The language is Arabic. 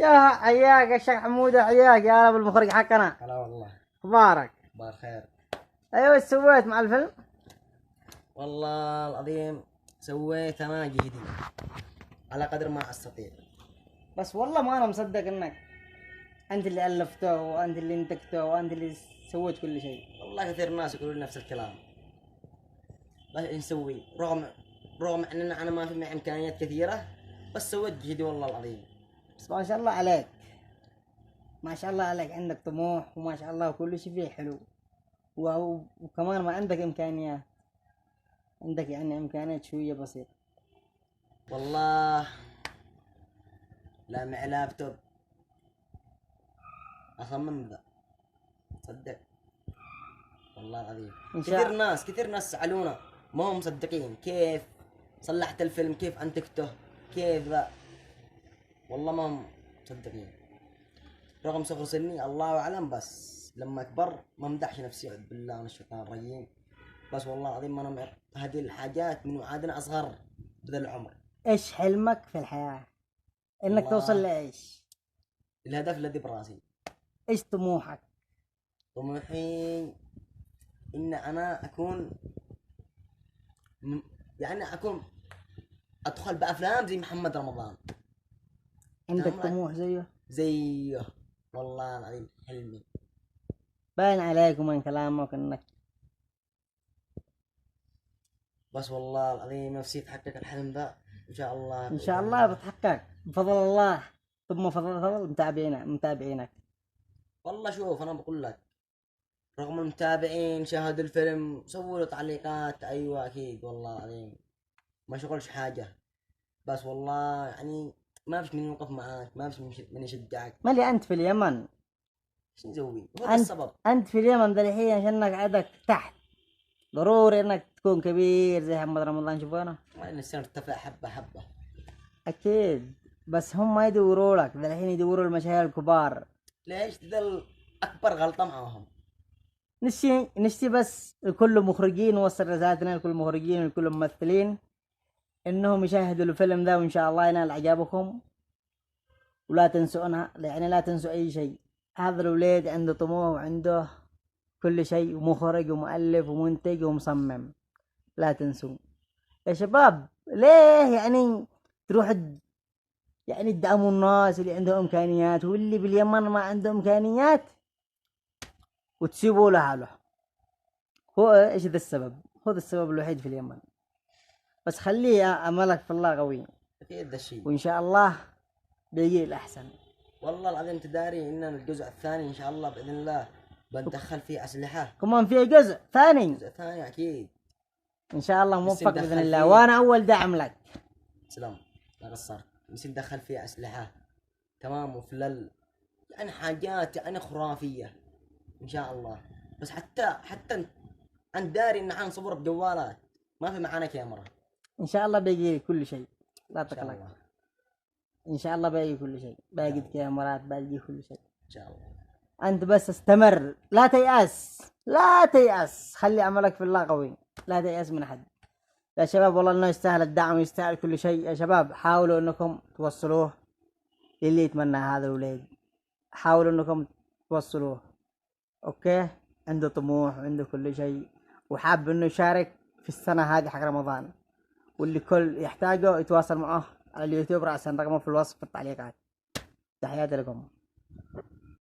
يا حياك يا شيخ حمودة، حياك يا رب المخرج حقنا. هلا والله. اخبارك؟ اخبار خير. ايوه، ايش سويت مع الفيلم؟ والله العظيم سويت انا جهدي على قدر ما استطيع. بس والله ما انا مصدق انك انت اللي الفته وانت اللي انتجته وانت اللي سويت كل شيء. والله كثير ناس يقولون نفس الكلام، بس ايش نسوي؟ رغم اننا انا ما في معي امكانيات كثيره، بس سويت جهدي والله العظيم. بس ما شاء الله عليك، ما شاء الله عليك، عندك طموح وما شاء الله كل شيء فيه حلو. وكمان ما عندك امكانيات، عندك يعني امكانيات شوية بسيطة. والله لا معي لابتوب اصمم ذا، صدق والله العظيم. كثير ناس سألونا ما هم مصدقين كيف صلحت الفيلم، كيف انتجته، كيف ذا. والله ما هم مصدقين رغم صغر سني الله اعلم، بس لما اكبر ما امدحش نفسي، اعوذ بالله من الشيطان الرجيم. بس والله العظيم انا هذه الحاجات من وعادنا اصغر بذا العمر. ايش حلمك في الحياة؟ انك توصل لايش؟ الهدف الذي براسي. ايش طموحك؟ طموحي ان انا اكون يعني اكون ادخل بافلام زي محمد رمضان. عندك طموح زيه والله العظيم حلمي. باين عليك ومن كلامك انك، بس والله العظيم نفسي تحقق الحلم ذا ان شاء الله. ان شاء الله بتحقق بفضل الله، ثم فضل متابعينك. والله شوف انا بقول لك، رغم المتابعين شاهدوا الفيلم سووا له تعليقات، ايوه اكيد والله العظيم ما شغلش حاجه، بس والله يعني ما فيش من يوقف معاك، ما فيش من يشجعك. مالي انت في اليمن، ايش نسوي؟ هو السبب. انت في اليمن ذا الحين عشانك عدك تحت، ضروري انك تكون كبير زي محمد رمضان. شوف انا ما نصير نرتفع حبه حبه. اكيد، بس هم ما يدوروا لك ذا الحين، يدوروا المشاهير الكبار. ليش ذا اكبر غلطه معاهم؟ نشتي بس لكل مخرجين، نوصل رسالتنا لكل مخرجين ولكل ممثلين انهم يشاهدوا الفيلم ذا، وان شاء الله ينال اعجابكم. ولا تنسونا، يعني لا تنسوا اي شيء. هذا الوليد عنده طموح وعنده كل شيء، ومخرج ومؤلف ومنتج ومصمم. لا تنسوا يا شباب. ليه يعني تروح يعني تدعموا الناس اللي عندهم امكانيات، واللي باليمن ما عنده امكانيات وتسيبوا له حاله؟ هو ايش ذا السبب؟ هو ذا السبب الوحيد في اليمن. بس خليه املك في الله قوي، اكيد ذا الشيء، وان شاء الله بيجي الاحسن. والله العظيم تداري ان الجزء الثاني ان شاء الله باذن الله بندخل فيه اسلحه. كمان فيه جزء ثاني؟ جزء ثاني اكيد ان شاء الله موفق باذن الله، وانا اول داعم لك. سلام، لا قصرت. بس ندخل فيه اسلحه تمام، وفلل يعني حاجات يعني خرافيه ان شاء الله. بس حتى انت داري ان حنصور بجوالات، ما في معانا كاميرا. ان شاء الله بيجي كل شيء، لا تقلق. ان شاء الله بيجي كل شيء، باقي كاميرات، باقي كل شيء ان شاء الله. انت بس استمر، لا تيأس، لا تيأس، خلي عملك في الله قوي، لا تيأس من احد. يا شباب والله انه يستاهل الدعم ويستاهل كل شيء. يا شباب حاولوا انكم توصلوه للي يتمنى هذا الوليد، حاولوا انكم توصلوه. اوكي، عنده طموح وعنده كل شيء، وحاب انه يشارك في السنة هذه حق رمضان. واللي كل يحتاجه يتواصل معه على اليوتيوب، رأسا رقمه في الوصف في التعليقات. تحياتي لكم.